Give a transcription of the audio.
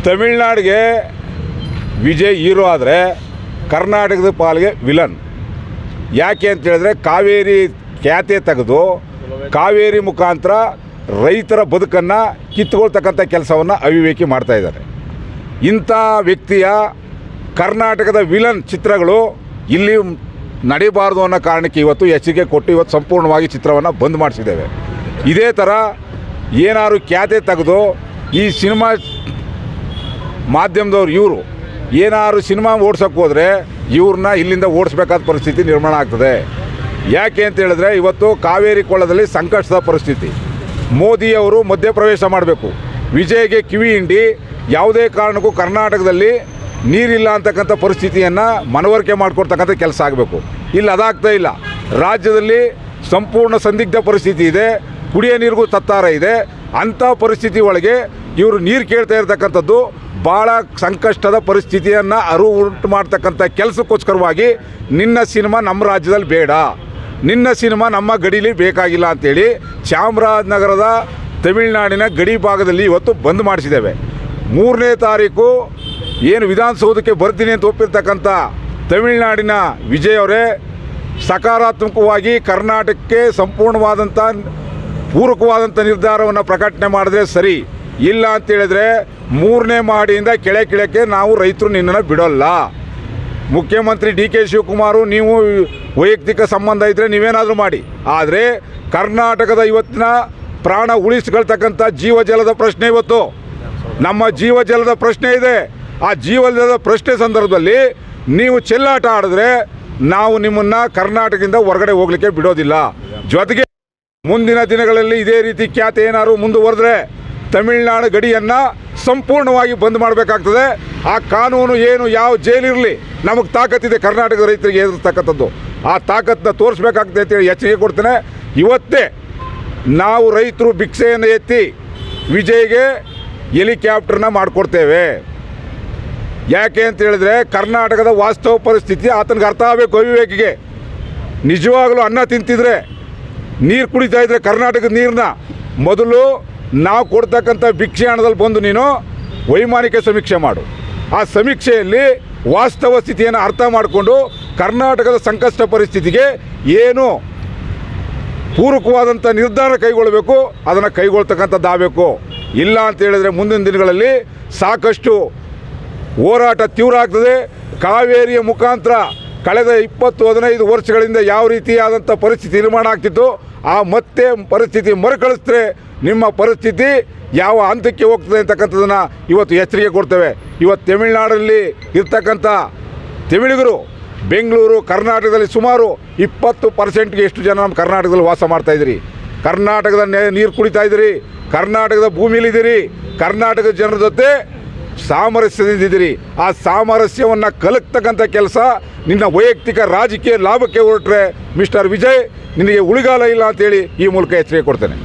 ತಮಿಳ್ನಾಡಿಗೆ Vijay hero ಆದರೆ ಕರ್ನಾಟಕದ ಪಾಲಿಗೆ ವಿಲನ್. ಯಾಕೆ ಅಂತ ಹೇಳಿದ್ರೆ ಕಾವೇರಿ ಖ್ಯಾತೆ ತೆಗೆದು ಕಾವೇರಿ ಮುಖಾಂತರ ರೈತರ ಬದುಕನ್ನು ಕಿತ್ತುಕೊಳ್ತಕ್ಕಂಥ ಕೆಲಸವನ್ನು ಅವಿವೇಕಿ ಮಾಡ್ತಾಯಿದ್ದಾರೆ. ಇಂಥ ವ್ಯಕ್ತಿಯ ಕರ್ನಾಟಕದ ವಿಲನ್ ಚಿತ್ರಗಳು ಇಲ್ಲಿ ನಡೀಬಾರ್ದು ಅನ್ನೋ ಕಾರಣಕ್ಕೆ ಇವತ್ತು ಎಚ್ಚರಿಕೆ ಕೊಟ್ಟು ಇವತ್ತು ಸಂಪೂರ್ಣವಾಗಿ ಚಿತ್ರವನ್ನು ಬಂದ್ ಮಾಡಿಸಿದ್ದೇವೆ. ಇದೇ ಥರ ಏನಾದ್ರು ಖ್ಯಾತೆ ತೆಗೆದು ಈ ಸಿನಿಮಾ ಮಾಧ್ಯಮದವ್ರು ಇವರು ಏನಾದ್ರು ಸಿನಿಮಾ ಓಡ್ಸೋಕ್ಕೆ ಹೋದರೆ ಇವ್ರನ್ನ ಇಲ್ಲಿಂದ ಓಡಿಸ್ಬೇಕಾದ ಪರಿಸ್ಥಿತಿ ನಿರ್ಮಾಣ ಆಗ್ತದೆ. ಯಾಕೆ ಅಂತ ಹೇಳಿದ್ರೆ ಇವತ್ತು ಕಾವೇರಿ ಕೊಳ್ಳದಲ್ಲಿ ಸಂಕಷ್ಟದ ಪರಿಸ್ಥಿತಿ. ಮೋದಿಯವರು ಮಧ್ಯಪ್ರವೇಶ ಮಾಡಬೇಕು. ವಿಜಯ್ಗೆ ಕಿವಿ ಹಿಂಡಿ ಯಾವುದೇ ಕಾರಣಕ್ಕೂ ಕರ್ನಾಟಕದಲ್ಲಿ ನೀರಿಲ್ಲ ಅಂತಕ್ಕಂಥ ಪರಿಸ್ಥಿತಿಯನ್ನು ಮನವರಿಕೆ ಮಾಡಿಕೊಡ್ತಕ್ಕಂಥ ಕೆಲಸ ಆಗಬೇಕು. ಇಲ್ಲಿ ಅದಾಗ್ತಾ ಇಲ್ಲ. ರಾಜ್ಯದಲ್ಲಿ ಸಂಪೂರ್ಣ ಸಂದಿಗ್ಧ ಪರಿಸ್ಥಿತಿ ಇದೆ, ಕುಡಿಯೋ ನೀರಿಗೂ ತತ್ತಾರ ಇದೆ. ಅಂಥ ಪರಿಸ್ಥಿತಿ ಒಳಗೆ ಇವರು ನೀರು ಕೇಳ್ತಾ ಇರ್ತಕ್ಕಂಥದ್ದು ಭಾಳ ಸಂಕಷ್ಟದ ಪರಿಸ್ಥಿತಿಯನ್ನು ಅರಿವು ಉಂಟು ಮಾಡ್ತಕ್ಕಂಥ ಕೆಲಸಕ್ಕೋಸ್ಕರವಾಗಿ ನಿನ್ನ ಸಿನಿಮಾ ನಮ್ಮ ರಾಜ್ಯದಲ್ಲಿ ಬೇಡ, ನಿನ್ನ ಸಿನಿಮಾ ನಮ್ಮ ಗಡೀಲಿ ಬೇಕಾಗಿಲ್ಲ ಅಂಥೇಳಿ ಚಾಮರಾಜನಗರದ ತಮಿಳುನಾಡಿನ ಗಡಿ ಭಾಗದಲ್ಲಿ ಇವತ್ತು ಬಂದ್ ಮಾಡಿಸಿದ್ದೇವೆ. 3ನೇ ತಾರೀಕು ಏನು ವಿಧಾನಸೌಧಕ್ಕೆ ಬರ್ತೀನಿ ಅಂತ ಒಪ್ಪಿರ್ತಕ್ಕಂಥ ತಮಿಳುನಾಡಿನ ವಿಜಯ್ ಅವರೇ ಸಕಾರಾತ್ಮಕವಾಗಿ ಕರ್ನಾಟಕಕ್ಕೆ ಸಂಪೂರ್ಣವಾದಂಥ ಪೂರಕವಾದಂಥ ನಿರ್ಧಾರವನ್ನು ಪ್ರಕಟಣೆ ಮಾಡಿದ್ರೆ ಸರಿ. ಇಲ್ಲ ಅಂತೇಳಿದ್ರೆ 3ನೇ ಮಹಡಿಯಿಂದ ಕೆಳಕ್ಕೆ ನಾವು ರೈತರು ನಿನ್ನನ್ನು ಬಿಡೋಲ್ಲ. ಮುಖ್ಯಮಂತ್ರಿ DK ಶಿವಕುಮಾರು ನೀವು ವೈಯಕ್ತಿಕ ಸಂಬಂಧ ಇದ್ದರೆ ನೀವೇನಾದರೂ ಮಾಡಿ, ಆದರೆ ಕರ್ನಾಟಕದ ಇವತ್ತಿನ ಪ್ರಾಣ ಉಳಿಸ್ಕೊಳ್ತಕ್ಕಂಥ ಜೀವಜಲದ ಪ್ರಶ್ನೆ ಇವತ್ತು ನಮ್ಮ ಜೀವಜಲದ ಪ್ರಶ್ನೆ ಇದೆ. ಆ ಜೀವಜಲದ ಪ್ರಶ್ನೆ ಸಂದರ್ಭದಲ್ಲಿ ನೀವು ಚೆಲ್ಲಾಟ ಆಡಿದ್ರೆ ನಾವು ನಿಮ್ಮನ್ನು ಕರ್ನಾಟಕದಿಂದ ಹೊರಗಡೆ ಹೋಗಲಿಕ್ಕೆ ಬಿಡೋದಿಲ್ಲ. ಜೊತೆಗೆ ಮುಂದಿನ ದಿನಗಳಲ್ಲಿ ಇದೇ ರೀತಿ ಖ್ಯಾತೆ ಏನಾದ್ರು ಮುಂದುವರೆದ್ರೆ ತಮಿಳುನಾಡು ಗಡಿಯನ್ನು ಸಂಪೂರ್ಣವಾಗಿ ಬಂದ್ ಮಾಡಬೇಕಾಗ್ತದೆ. ಆ ಕಾನೂನು ಏನು ಯಾವ ಜೈಲಿರಲಿ ನಮಗೆ ತಾಕತ್ತಿದೆ ಕರ್ನಾಟಕದ ರೈತರಿಗೆ ಎದುರಿಸ್ತಕ್ಕಂಥದ್ದು. ಆ ತಾಕತ್ತನ್ನ ತೋರಿಸ್ಬೇಕಾಗ್ತದೆ ಅಂತೇಳಿ ಎಚ್ಚರಿಕೆ ಕೊಡ್ತೇನೆ. ಇವತ್ತೇ ನಾವು ರೈತರು ಭಿಕ್ಷೆಯನ್ನು ಎತ್ತಿ ವಿಜಯ್ಗೆ ಹೆಲಿಕಾಪ್ಟರ್ನ ಮಾಡಿಕೊಡ್ತೇವೆ. ಯಾಕೆ ಅಂತ ಹೇಳಿದ್ರೆ ಕರ್ನಾಟಕದ ವಾಸ್ತವ ಪರಿಸ್ಥಿತಿ ಆತನಿಗೆ ಅರ್ಥ ಆಗಬೇಕು. ಅವಿವೇಕಿಗೆ ನಿಜವಾಗಲೂ ಅನ್ನ ತಿಂತಿದ್ರೆ ನೀರು ಕುಡಿತಾ ಇದ್ರೆ ಕರ್ನಾಟಕದ ನೀರನ್ನ ಮೊದಲು ನಾವು ಕೊಡ್ತಕ್ಕಂಥ ಭಿಕ್ಷೆ ಹಣದಲ್ಲಿ ಬಂದು ನೀನು ವೈಮಾನಿಕ ಸಮೀಕ್ಷೆ ಮಾಡು. ಆ ಸಮೀಕ್ಷೆಯಲ್ಲಿ ವಾಸ್ತವ ಸ್ಥಿತಿಯನ್ನು ಅರ್ಥ ಮಾಡಿಕೊಂಡು ಕರ್ನಾಟಕದ ಸಂಕಷ್ಟ ಪರಿಸ್ಥಿತಿಗೆ ಏನು ಪೂರಕವಾದಂಥ ನಿರ್ಧಾರ ಕೈಗೊಳ್ಳಬೇಕು ಅದನ್ನು ಕೈಗೊಳ್ತಕ್ಕಂಥದ್ದಾಗಬೇಕು. ಇಲ್ಲ ಅಂತ ಹೇಳಿದ್ರೆ ಮುಂದಿನ ದಿನಗಳಲ್ಲಿ ಸಾಕಷ್ಟು ಹೋರಾಟ ತೀವ್ರ ಆಗ್ತದೆ. ಕಾವೇರಿಯ ಮುಖಾಂತರ ಕಳೆದ 20-15 ವರ್ಷಗಳಿಂದ ಯಾವ ರೀತಿಯಾದಂಥ ಪರಿಸ್ಥಿತಿ ನಿರ್ಮಾಣ ಆಗ್ತಿತ್ತು ಆ ಮತ್ತೆ ಪರಿಸ್ಥಿತಿ ಮರುಕಳಿಸಿದ್ರೆ ನಿಮ್ಮ ಪರಿಸ್ಥಿತಿ ಯಾವ ಹಂತಕ್ಕೆ ಹೋಗ್ತದೆ ಅಂತಕ್ಕಂಥದ್ದನ್ನು ಇವತ್ತು ಎಚ್ಚರಿಕೆ ಕೊಡ್ತೇವೆ. ಇವತ್ತು ತಮಿಳುನಾಡಲ್ಲಿ ಇರ್ತಕ್ಕಂಥ ತಮಿಳಿಗರು ಬೆಂಗಳೂರು ಕರ್ನಾಟಕದಲ್ಲಿ ಸುಮಾರು 20%ಗೆ ಎಷ್ಟು ಜನ ನಮ್ಮ ಕರ್ನಾಟಕದಲ್ಲಿ ವಾಸ ಮಾಡ್ತಾಯಿದ್ದೀರಿ, ಕರ್ನಾಟಕದ ನೀರು ಕುಡಿತಾ ಇದ್ದೀರಿ, ಕರ್ನಾಟಕದ ಭೂಮಿಯಲ್ಲಿದ್ದೀರಿ, ಕರ್ನಾಟಕದ ಜನರ ಜೊತೆ ಸಾಮರಸ್ಯದಿಂದಿದ್ದೀರಿ. ಆ ಸಾಮರಸ್ಯವನ್ನು ಕಲಕ್ತಕ್ಕಂಥ ಕೆಲಸ ನಿನ್ನ ವೈಯಕ್ತಿಕ ರಾಜಕೀಯ ಲಾಭಕ್ಕೆ ಹೊರಟ್ರೆ ಮಿಸ್ಟರ್ ವಿಜಯ್ ನಿನಗೆ ಉಳಿಗಾಲ ಇಲ್ಲ ಅಂತೇಳಿ ಈ ಮೂಲಕ ಎಚ್ಚರಿಕೆ ಕೊಡ್ತೇನೆ.